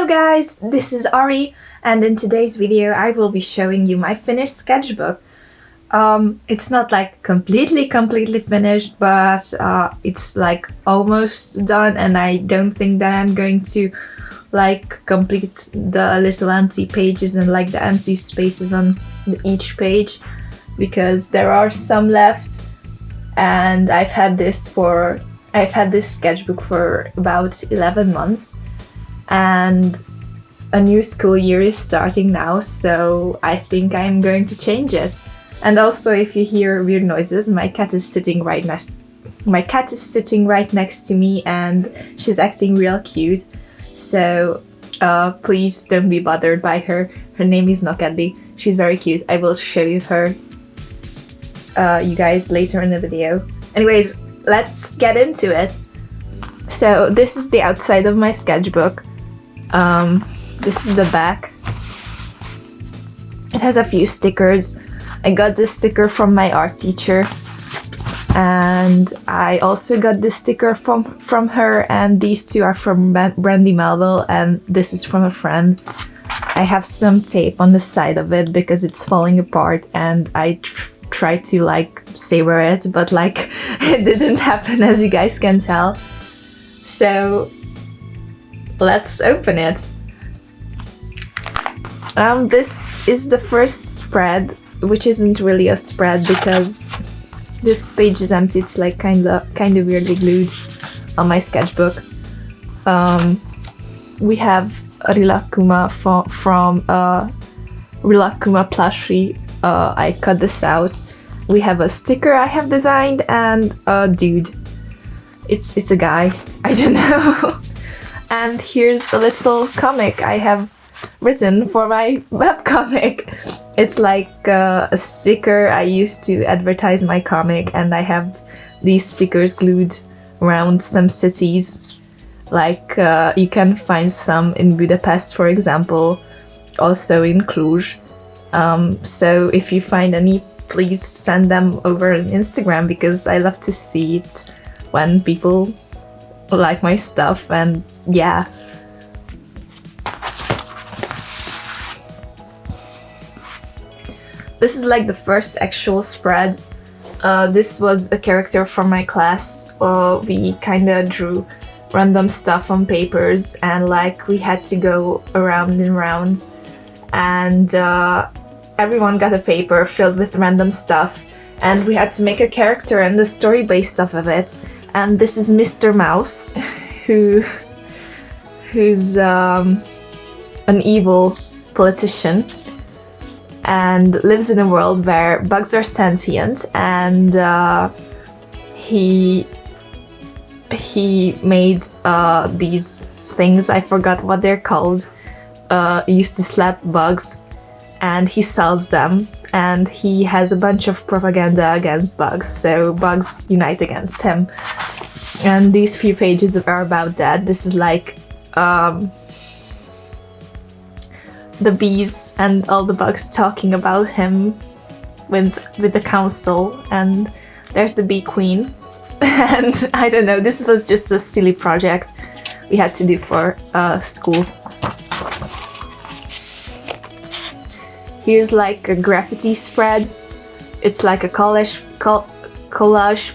Hello guys, this is Ari, and in today's video I will be showing you my finished sketchbook. It's not like completely finished, but it's like almost done, and I don't think that I'm going to like complete the little empty pages and like the empty spaces on each page, because there are some left, and I've had this sketchbook for about 11 months, and a new school year is starting now, so I think I'm going to change it. And also, if you hear weird noises, my cat is sitting right next to me, and she's acting real cute. So please don't be bothered by her. Her name is Nokedi. She's very cute. I will show you her, you guys, later in the video. Anyways, let's get into it. So this is the outside of my sketchbook. This is the back. It has a few stickers. I got this sticker from my art teacher, and I also got this sticker from her, and these two are from Brandy Melville, and this is from a friend. I have some tape on the side of it because it's falling apart, and I tried to like savor it, but like it didn't happen, as you guys can tell. So let's open it. This is the first spread, which isn't really a spread because this page is empty. It's like kind of weirdly glued on my sketchbook. We have a Rilakuma from Rilakuma plushie. I cut this out. We have a sticker I have designed, and a dude. It's a guy. I don't know. And here's a little comic I have written for my webcomic. It's like a sticker I used to advertise my comic, and I have these stickers glued around some cities. Like you can find some in Budapest, for example, also in Cluj. So if you find any, please send them over on Instagram, because I love to see it when people like my stuff. And yeah. This is like the first actual spread. This was a character from my class. We kinda drew random stuff on papers, and like we had to go around in rounds, and everyone got a paper filled with random stuff, and we had to make a character and the story based off of it. And this is Mr. Mouse, who's an evil politician and lives in a world where bugs are sentient, and he made these things, I forgot what they're called. He used to slap bugs, and he sells them, and he has a bunch of propaganda against bugs, so bugs unite against him. And these few pages are about that. This is like the bees and all the bugs talking about him with the council, and there's the bee queen. And I don't know, this was just a silly project we had to do for school. Here's like a graffiti spread. It's like a collage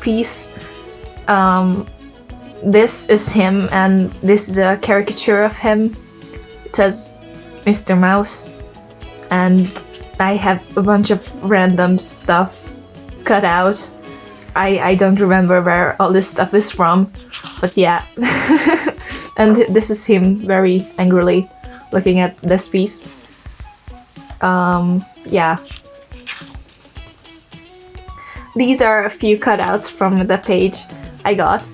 piece. This is him, and this is a caricature of him. It says Mr. Mouse, and I have a bunch of random stuff cut out. I don't remember where all this stuff is from, but yeah. And this is him very angrily looking at this piece. Yeah. These are a few cutouts from the page I got.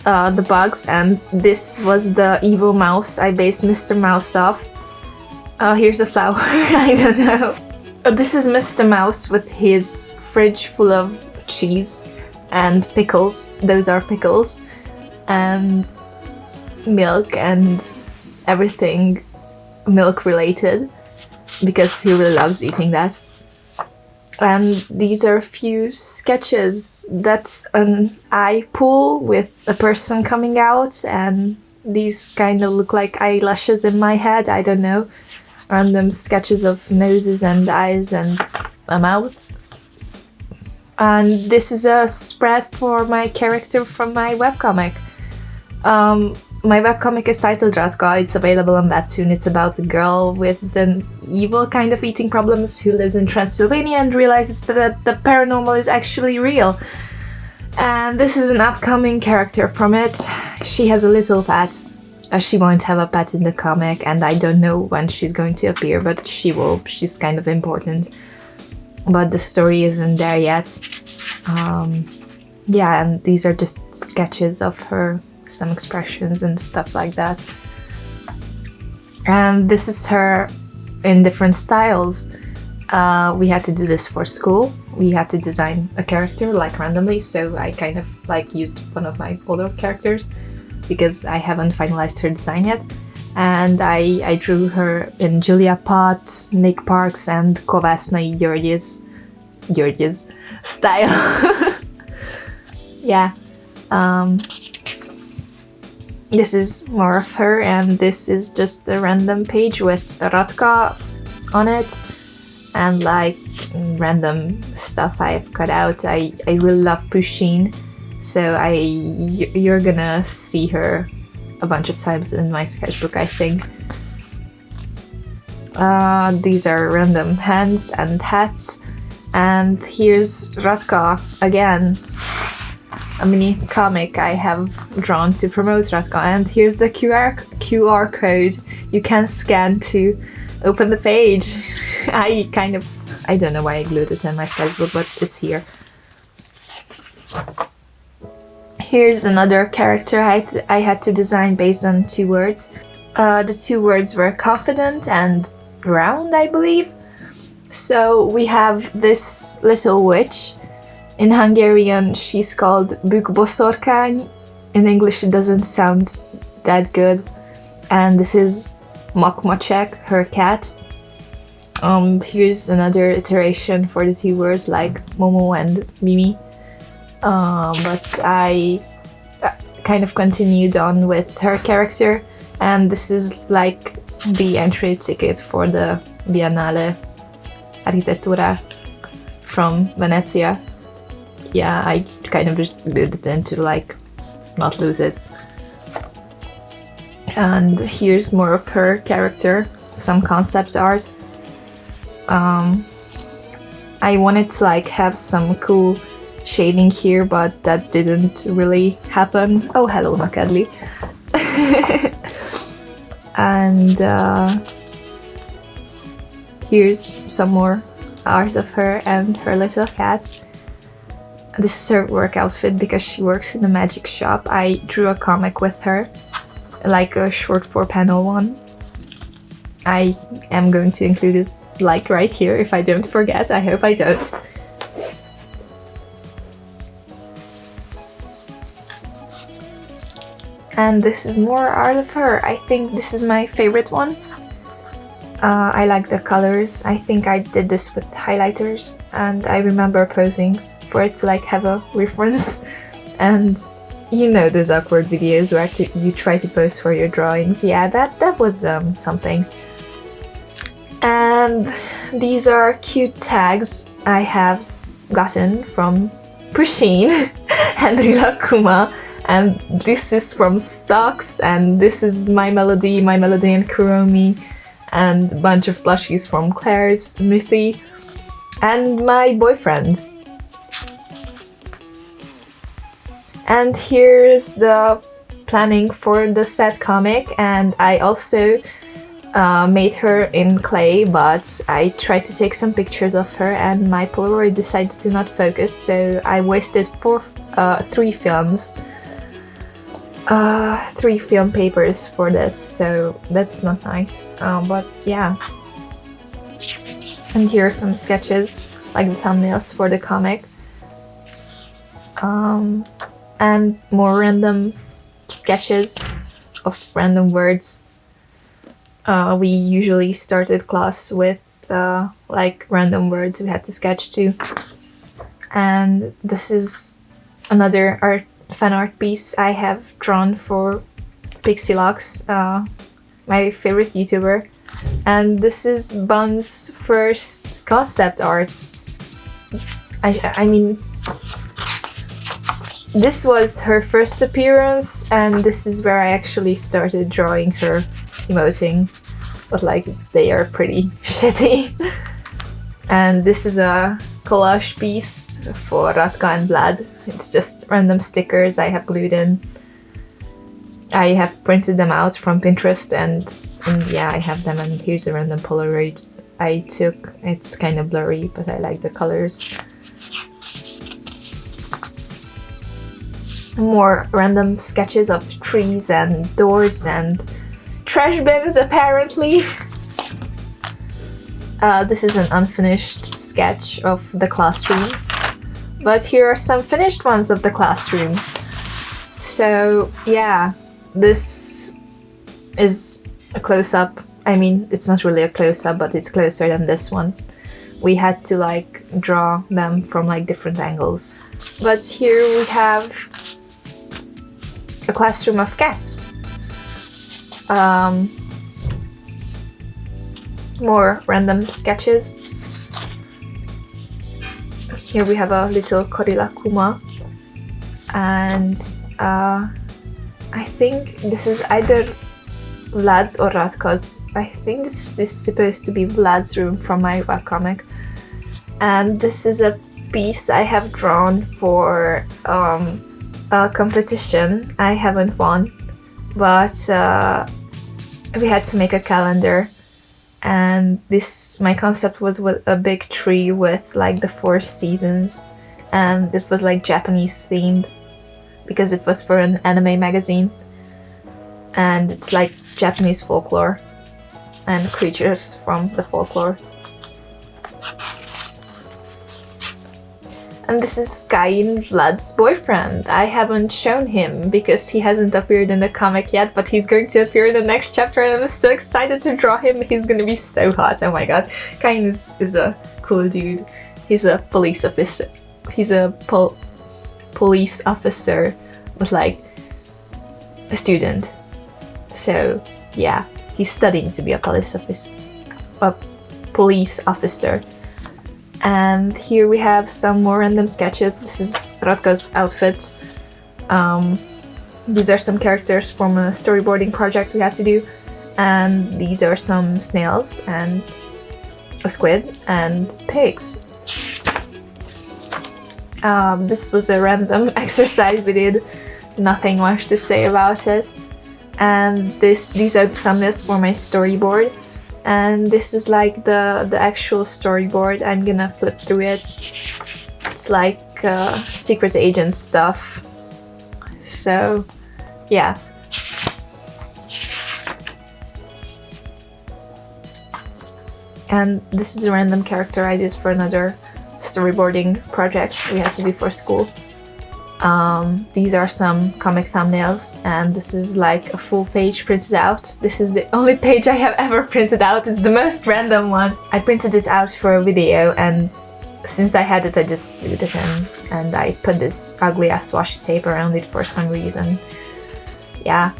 The bugs, and this was the evil mouse I based Mr. Mouse off. Here's a flower. I don't know. This is Mr. Mouse with his fridge full of cheese and pickles. Those are pickles. And milk and everything milk related, because he really loves eating that. And these are a few sketches. That's an eye pool with a person coming out, and These kind of look like eyelashes in my head, I don't know. Random sketches of noses and eyes and a mouth. And this is a spread for my character from my webcomic. My webcomic is titled Radka. It's available on Webtoon. It's about the girl with an evil kind of eating problems who lives in Transylvania and realizes that the paranormal is actually real. And this is an upcoming character from it. She has a little pet. She won't have a pet in the comic, and I don't know when she's going to appear, but she will. She's kind of important. But the story isn't there yet. Yeah, and these are just sketches of her, some expressions and stuff like that. And this is her in different styles. We had to do this for school. We had to design a character like randomly, so I kind of like used one of my older characters because I haven't finalized her design yet. And I drew her in Julia Pott, Nick Parks, and Kovásnai György's style. Yeah. This is more of her, and this is just a random page with Radka on it and like random stuff I've cut out. I really love Pusheen, so you're gonna see her a bunch of times in my sketchbook, I think. These are random hands and hats, and here's Radka again, a mini comic I have drawn to promote Radka, and here's the QR code you can scan to open the page. I don't know why I glued it in my sketchbook, but it's here. Here's another character I had to design based on 2 words. The 2 words were confident and round, I believe. So we have this little witch. In Hungarian, she's called bükboszorkány. In English, it doesn't sound that good. And this is Makmacsek, her cat. Here's another iteration for the 2 words, like Momo and Mimi. But I kind of continued on with her character, and this is like the entry ticket for the Biennale Architettura from Venezia. Yeah, I kind of just glued it in to like not lose it. And here's more of her character, some concept art. I wanted to like have some cool shading here, but that didn't really happen. Oh, hello, Makadli. And here's some more art of her and her little cat. This is her work outfit because she works in a magic shop. I drew a comic with her, like a short 4-panel one. I am going to include it like right here if I don't forget. I hope I don't. And this is more art of her. I think this is my favorite one. I like the colors. I think I did this with highlighters, and I remember posing for it to like have a reference. And you know those awkward videos where you try to pose for your drawings. Yeah, that was something. And these are cute tags I have gotten from Pusheen and Rilakuma. And this is from Socks, and this is My Melody and Kuromi, and a bunch of plushies from Claire's, Mythi, and my boyfriend. And here's the planning for the set comic, and I also made her in clay, but I tried to take some pictures of her and my Polaroid decided to not focus, so I wasted 3 films. 3 film papers for this, so that's not nice, but yeah. And here are some sketches, like the thumbnails for the comic. And more random sketches of random words. We usually started class with like random words we had to sketch to. And this is another fan art piece I have drawn for Pixilux, my favorite YouTuber. And this is Bun's first concept art. I mean, this was her first appearance, and this is where I actually started drawing her emoting, but like they are pretty shitty. And this is a collage piece for Radka and Vlad. It's just random stickers I have glued in. I have printed them out from Pinterest, and yeah, I have them, and here's a random Polaroid I took. It's kind of blurry, but I like the colors. More random sketches of trees and doors and trash bins, apparently. This is an unfinished sketch of the classroom, but here are some finished ones of the classroom. So yeah, this is a close-up. I mean, it's not really a close-up, but it's closer than this one. We had to like draw them from like different angles. But here we have a classroom of cats. More random sketches. Here we have a little gorilla Kuma, and I think this is either Vlad's or Radka's. I think this is supposed to be Vlad's room from my webcomic. And this is a piece I have drawn for a competition. I haven't won, but we had to make a calendar. And my concept was with a big tree with like the 4 seasons, and it was like Japanese themed because it was for an anime magazine, and it's like Japanese folklore and creatures from the folklore. And this is Sky, Vlad's boyfriend. I haven't shown him because he hasn't appeared in the comic yet, but he's going to appear in the next chapter, and I'm so excited to draw him. He's gonna be so hot. Oh my god. Kain is a cool dude. He's a police officer. He's a police officer with like a student. So yeah, he's studying to be a police officer. And here we have some more random sketches. This is Radka's outfits. These are some characters from a storyboarding project we had to do. And these are some snails and a squid and pigs. This was a random exercise we did. Nothing much to say about it. And these are the thumbnails for my storyboard. And this is like the actual storyboard. I'm gonna flip through it. It's like secret agent stuff. So yeah. And this is a random character I did for another storyboarding project we had to do for school. These are some comic thumbnails, and this is like a full page printed out. This is the only page I have ever printed out. It's the most random one. I printed it out for a video, and since I had it, I just glued it in, and I put this ugly ass washi tape around it for some reason. Yeah.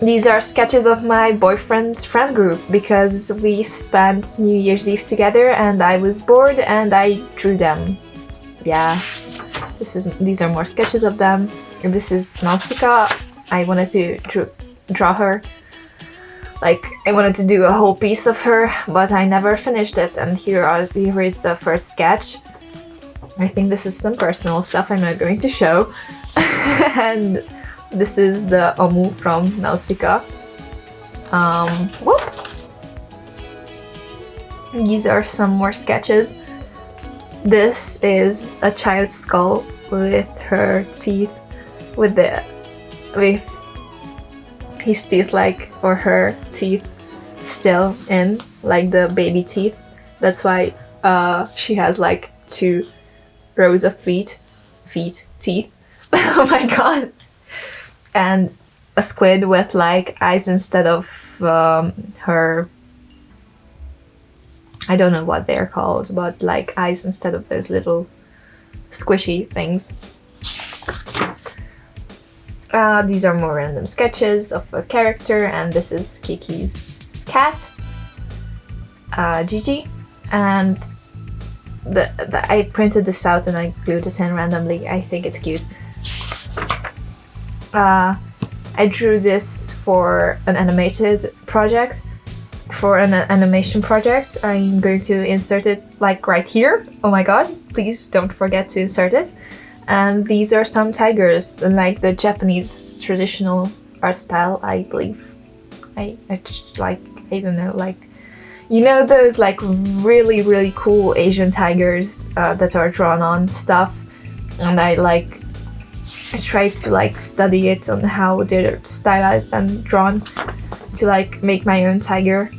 These are sketches of my boyfriend's friend group because we spent New Year's Eve together and I was bored and I drew them. Yeah. These are more sketches of them. And this is Nausicaa. I wanted to draw her. Like, I wanted to do a whole piece of her, but I never finished it. And here is the first sketch. I think this is some personal stuff I'm not going to show. And this is the Omu from Nausicaa. Whoop! These are some more sketches. This is a child's skull with her teeth, with his teeth or her teeth still in, like the baby teeth. That's why she has like 2 rows of teeth. Oh my god! And a squid with like eyes instead of her. I don't know what they're called, but like eyes instead of those little squishy things. These are more random sketches of a character, and this is Kiki's cat, Gigi, and I printed this out and I glued this in randomly. I think it's cute. I drew this for an animated project. For an animation project, I'm going to insert it like right here. Oh my god, please don't forget to insert it. And these are some tigers, like the Japanese traditional art style, I believe. I don't know, like, you know those like really cool Asian tigers that are drawn on stuff, and I tried to like study it on how they're stylized and drawn to like make my own tiger.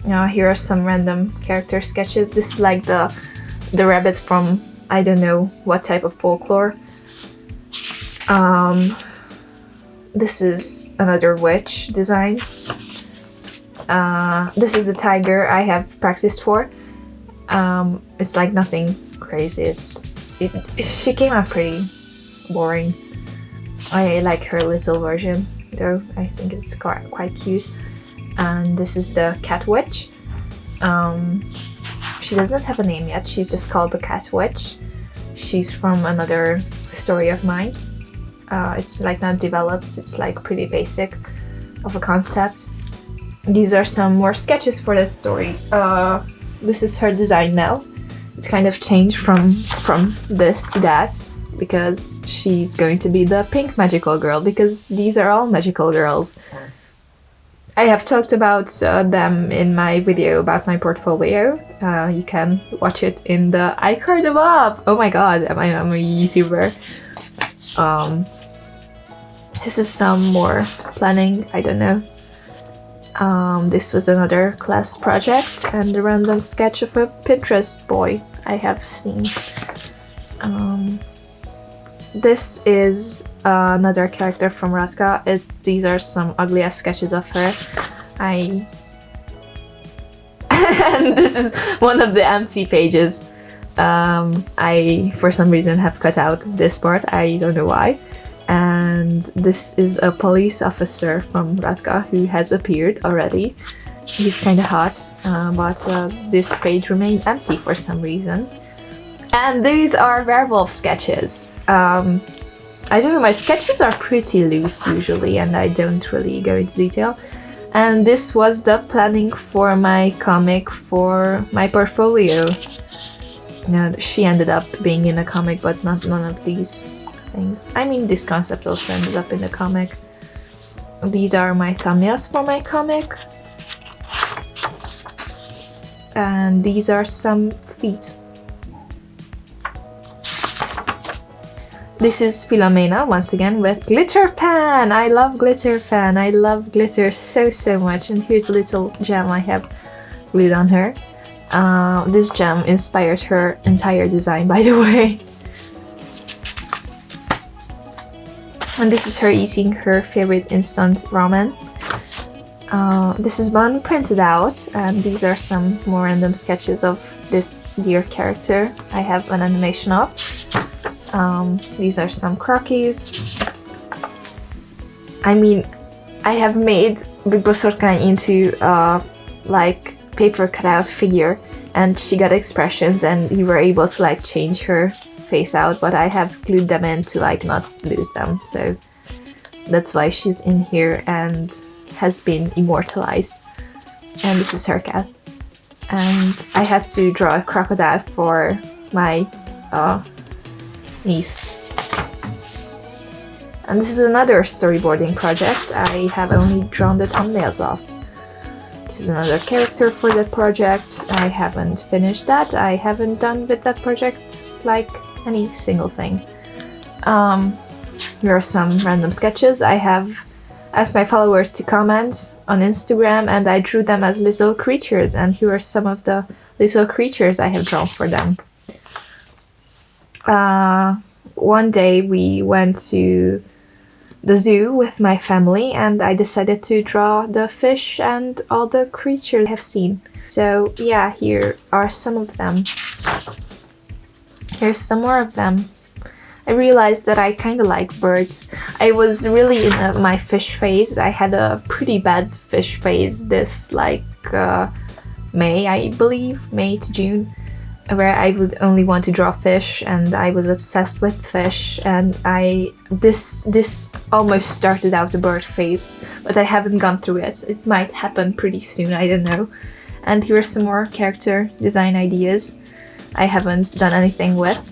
Here are some random character sketches. This is like the rabbit from I don't know what type of folklore. This is another witch design. This is a tiger I have practiced for. It's like nothing crazy. She came out pretty boring. I like her little version though. I think it's quite cute. And this is the cat witch. She doesn't have a name yet. She's just called the cat witch. She's from another story of mine. It's like not developed. It's like pretty basic of a concept. These are some more sketches for that story. This is her design now. It's kind of changed from this to that because she's going to be the pink magical girl, because these are all magical girls. I have talked about them in my video about my portfolio. You can watch it in the iCard above. Oh my god, I'm a YouTuber. This is some more planning, I don't know. This was another class project and a random sketch of a Pinterest boy I have seen. This is another character from Radka. These are some ugly ass sketches of her. And this is one of the empty pages. I, for some reason, have cut out this part. I don't know why. And this is a police officer from Radka who has appeared already. He's kind of hot, but this page remained empty for some reason. And these are werewolf sketches. I don't know, my sketches are pretty loose usually and I don't really go into detail. And this was the planning for my comic for my portfolio. She ended up being in a comic, but not none of these things. I mean, this concept also ended up in the comic. These are my thumbnails for my comic. And these are some feet. This is Philomena, once again, with glitter pen! I love glitter pen! I love glitter so much. And here's a little gem I have glued on her. This gem inspired her entire design, by the way. And this is her eating her favorite instant ramen. This is one printed out, and these are some more random sketches of this dear character I have an animation of. These are some croquis. I mean, I have made Byeeeeee into like paper cutout figure, and she got expressions and you were able to like change her face out, but I have glued them in to like not lose them, so that's why she's in here and has been immortalized. And this is her cat. And I had to draw a crocodile for my niece. And this is another storyboarding project. I have only drawn the thumbnails off. This is another character for the project. I haven't finished that. I haven't done with that project like any single thing. Here are some random sketches. I have asked my followers to comment on Instagram and I drew them as little creatures, and here are some of the little creatures I have drawn for them. One day we went to the zoo with my family and I decided to draw the fish and all the creatures I have seen. So yeah, here are some of them. Here's some more of them. I realized that I kind of like birds. I was really in my fish phase. I had a pretty bad fish phase this like May, I believe, May to June, where I would only want to draw fish, and I was obsessed with fish, and this almost started out the bird phase, but I haven't gone through it. It might happen pretty soon, I don't know. And here are some more character design ideas I haven't done anything with.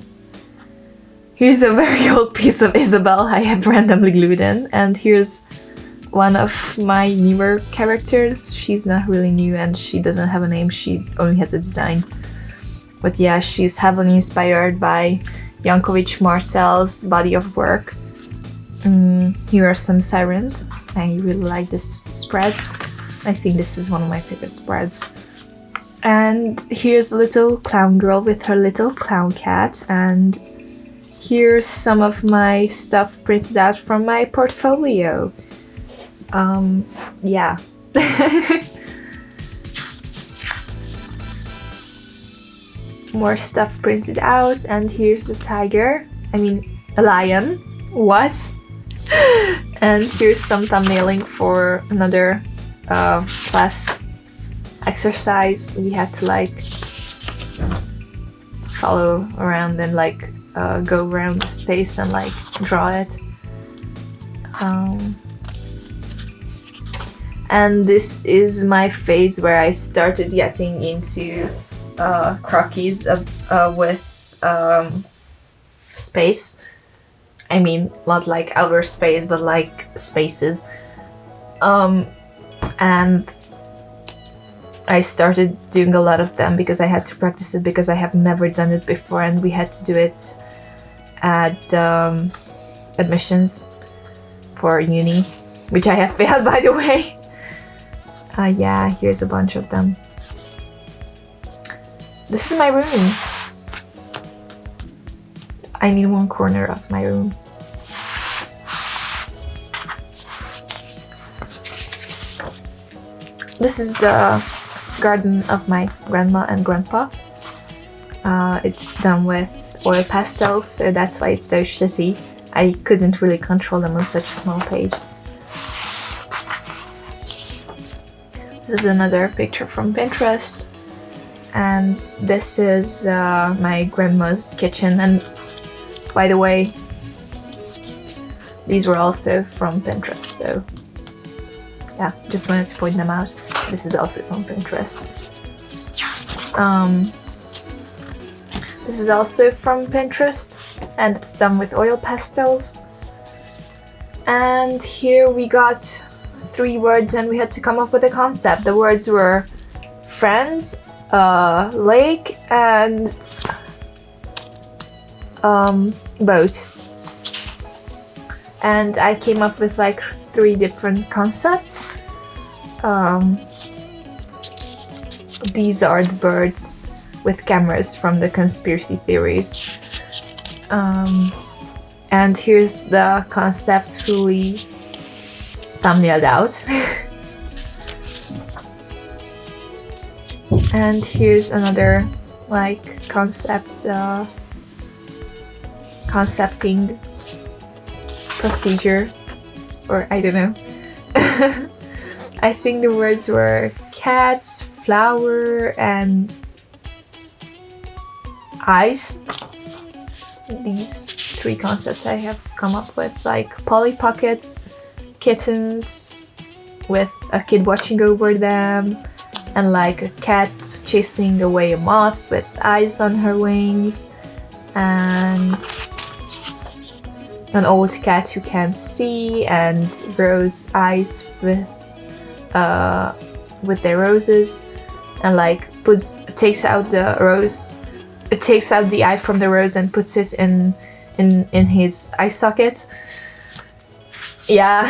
Here's a very old piece of Isabel I have randomly glued in, and here's one of my newer characters. She's not really new and she doesn't have a name, she only has a design. But yeah, she's heavily inspired by Jankovic Marcel's body of work. Here are some sirens. I really like this spread. I think this is one of my favorite spreads. And here's a little clown girl with her little clown cat, and here's some of my stuff printed out from my portfolio. Yeah. More stuff printed out, and here's a tiger. I mean, a lion. What? And here's some thumbnailing for another class exercise. We had to like follow around and like go around the space and like draw it. And this is my phase where I started getting into croquis with space. I mean, not like outer space, but like spaces. And I started doing a lot of them because I had to practice it, because I have never done it before, and we had to do it at admissions for uni, which I have failed, by the way. Yeah, here's a bunch of them. This is my room. I mean, one corner of my room. This is the garden of my grandma and grandpa. It's done with oil pastels, so that's why it's so shitty. I couldn't really control them on such a small page. This is another picture from Pinterest, and this is my grandma's kitchen. And by the way, these were also from Pinterest, so yeah, just wanted to point them out. This is also from Pinterest. This is also from Pinterest, and it's done with oil pastels. And here we got 3 words, and we had to come up with a concept. The words were friends, lake, and boat. And I came up with like 3 different concepts. These are the birds with cameras from the conspiracy theories. And here's the concept fully thumbnailed out. And here's another like concepting procedure, or I don't know. I think the words were cats, flower, and ice. These 3 concepts I have come up with, like Polly Pockets, kittens with a kid watching over them, and like a cat chasing away a moth with eyes on her wings, and an old cat who can't see and grows eyes with their roses, and like takes out the rose. It takes out the eye from the rose and puts it in his eye socket. Yeah.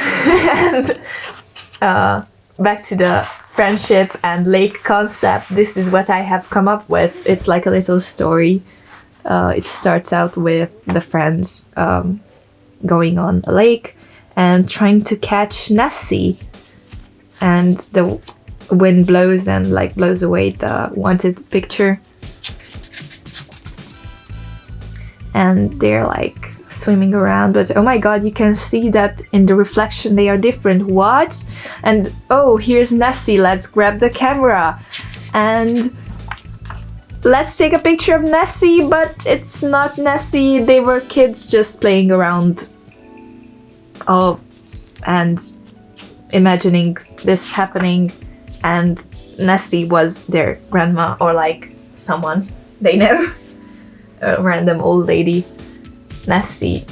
And back to the friendship and lake concept. This is what I have come up with. It's like a little story. It starts out with the friends going on a lake and trying to catch Nessie, and the wind blows and like blows away the wanted picture, and they're like swimming around, but oh my god, you can see that in the reflection they are different. What? And oh, here's Nessie. Let's grab the camera and let's take a picture of Nessie, but it's not Nessie. They were kids just playing around. Oh, and imagining this happening, and Nessie was their grandma or like someone they know. A random old lady. Nessie.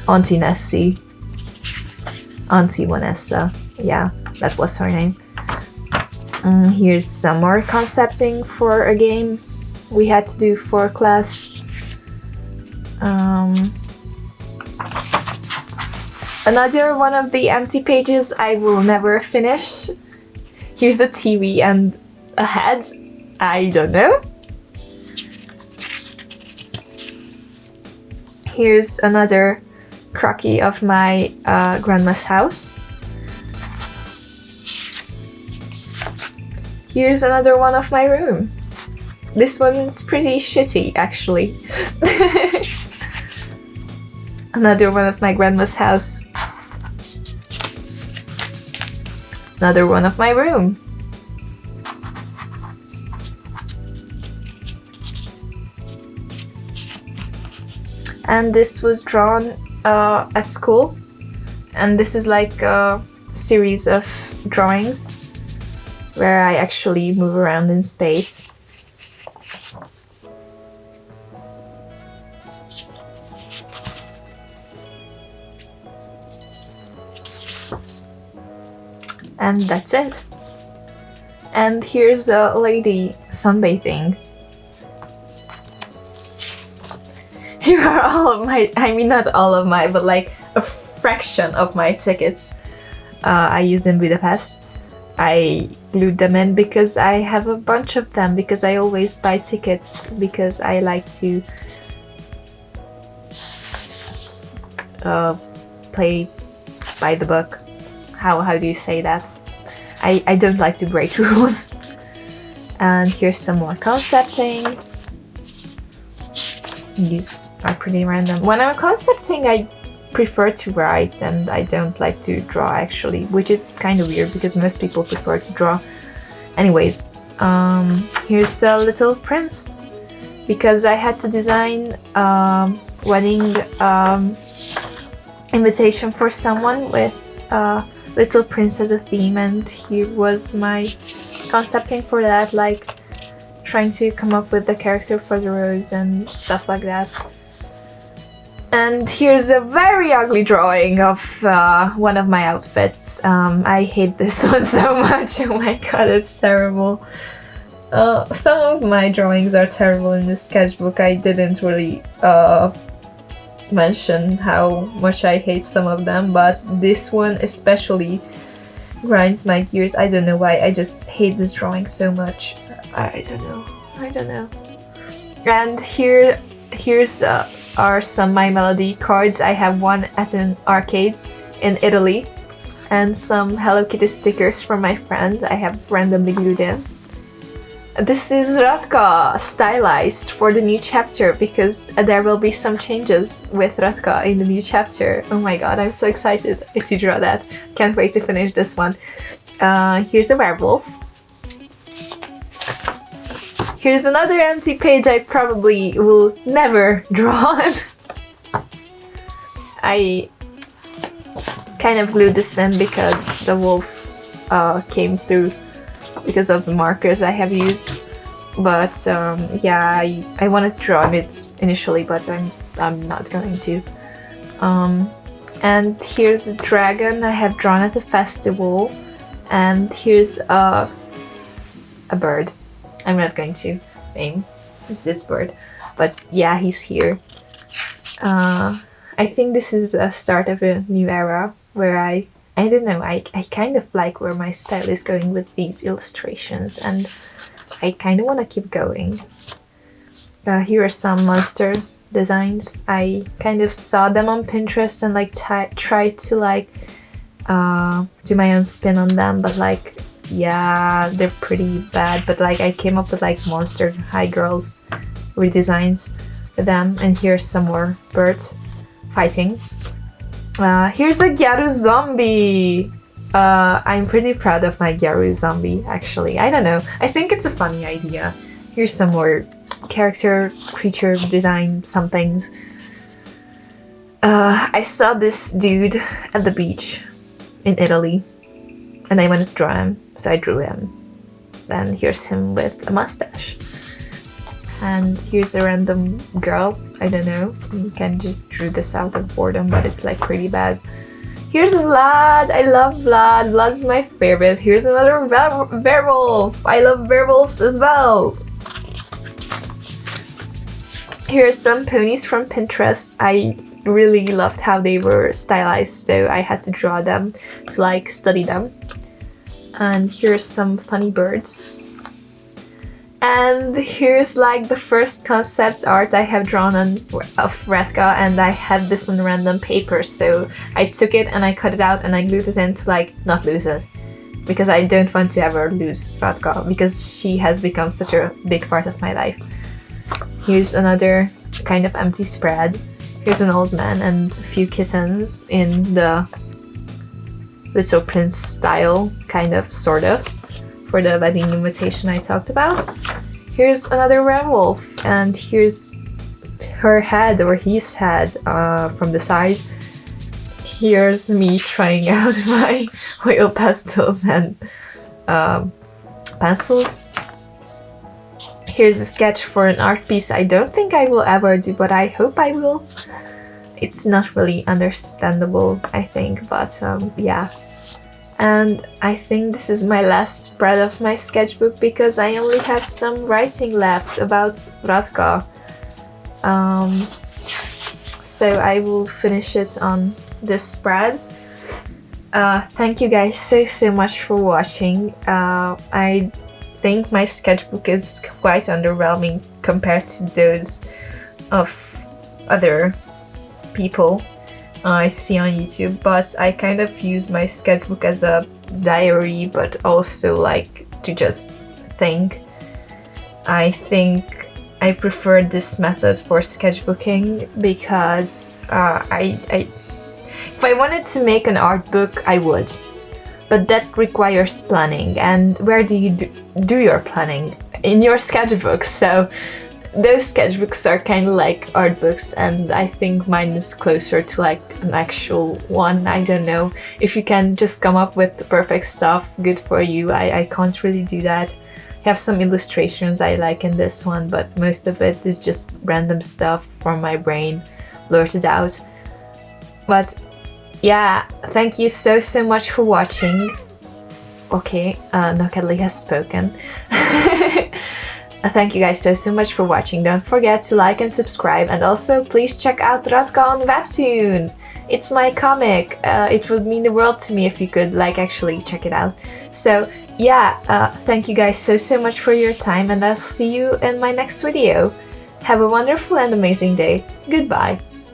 Auntie Nessie. Auntie Vanessa. Yeah, that was her name. Here's some more concepting for a game we had to do for class. Another one of the empty pages I will never finish. Here's the TV and a head. I don't know. Here's another croquis of my grandma's house. Here's another one of my room. This one's pretty shitty, actually. Another one of my grandma's house. Another one of my room. And this was drawn at school. And this is like a series of drawings where I actually move around in space. And that's it. And here's a lady sunbathing. Here are all of my, I mean not all of my, but like a fraction of my tickets I use in Budapest. I glued them in because I have a bunch of them, because I always buy tickets, because I like to play by the book. How do you say that? I don't like to break rules. And here's some more concepting. These are pretty random. When I'm concepting, I prefer to write and I don't like to draw actually, which is kind of weird because most people prefer to draw. Anyways, here's the Little Prince, because I had to design wedding invitation for someone with Little Prince as a theme, and here was my concepting for that, like trying to come up with the character for the rose and stuff like that. And here's a very ugly drawing of one of my outfits. I hate this one so much. Oh my god, it's terrible. Some of my drawings are terrible in this sketchbook. I didn't really mention how much I hate some of them, but this one especially grinds my gears. I don't know why, I just hate this drawing so much. I don't know. And here's are some My Melody cards. I have one at an arcade in Italy, and some Hello Kitty stickers from my friend I have randomly glued in. This is Radka stylized for the new chapter, because there will be some changes with Radka in the new chapter. Oh my god, I'm so excited to draw that. Can't wait to finish this one. Here's the werewolf. Here's another empty page I probably will never draw on. I kind of glued this in because the wolf came through because of the markers I have used. But yeah, I wanted to draw on it initially, but I'm not going to. And here's a dragon I have drawn at the festival, and here's a bird. I'm not going to name this bird, but yeah, he's here. I think this is a start of a new era where I don't know, I kind of like where my style is going with these illustrations, and I kind of want to keep going. Here are some monster designs. I kind of saw them on Pinterest and like tried to like do my own spin on them, but like, yeah, they're pretty bad, but like I came up with like monster high girls redesigns with them. And here's some more birds fighting. Here's a Gyaru zombie! I'm pretty proud of my Gyaru zombie, actually. I don't know. I think it's a funny idea. Here's some more character, creature design, some things. I saw this dude at the beach in Italy, and I wanted to draw him, so I drew him. Then here's him with a mustache. And here's a random girl. I don't know. You can just drew this out of boredom, but it's like pretty bad. Here's Vlad. I love Vlad. Vlad's my favorite. Here's another werewolf. I love werewolves as well. Here's some ponies from Pinterest. I really loved how they were stylized, so I had to draw them to like study them. And here's some funny birds. And here's like the first concept art I have drawn of Radka, and I had this on random paper, so I took it and I cut it out and I glued it in to like not lose it, because I don't want to ever lose Radka because she has become such a big part of my life. Here's another kind of empty spread. Here's an old man and a few kittens in the Little Prince style, kind of, sort of, for the wedding invitation I talked about. Here's another werewolf, and here's her head, or his head, from the side. Here's me trying out my oil pastels and pencils. Here's a sketch for an art piece I don't think I will ever do, but I hope I will. It's not really understandable, I think, but yeah. And I think this is my last spread of my sketchbook because I only have some writing left about Radka. So I will finish it on this spread. Thank you guys so much for watching. I think my sketchbook is quite underwhelming compared to those of other people I see on YouTube, but I kind of use my sketchbook as a diary, but also like to just think. I think I prefer this method for sketchbooking because if I wanted to make an art book, I would, but that requires planning, and where do you do your planning? In your sketchbooks. So those sketchbooks are kind of like art books, and I think mine is closer to like an actual one. I don't know. If you can just come up with the perfect stuff, good for you. I can't really do that. I have some illustrations I like in this one, but most of it is just random stuff from my brain blurted out. But yeah, thank you so much for watching. Okay, Nokadli has spoken. Thank you guys so much for watching. Don't forget to like and subscribe, and also please check out Radka on Webtoon. It's my comic. It would mean the world to me if you could like actually check it out. So yeah, thank you guys so much for your time, and I'll see you in my next video. Have a wonderful and amazing day. Goodbye.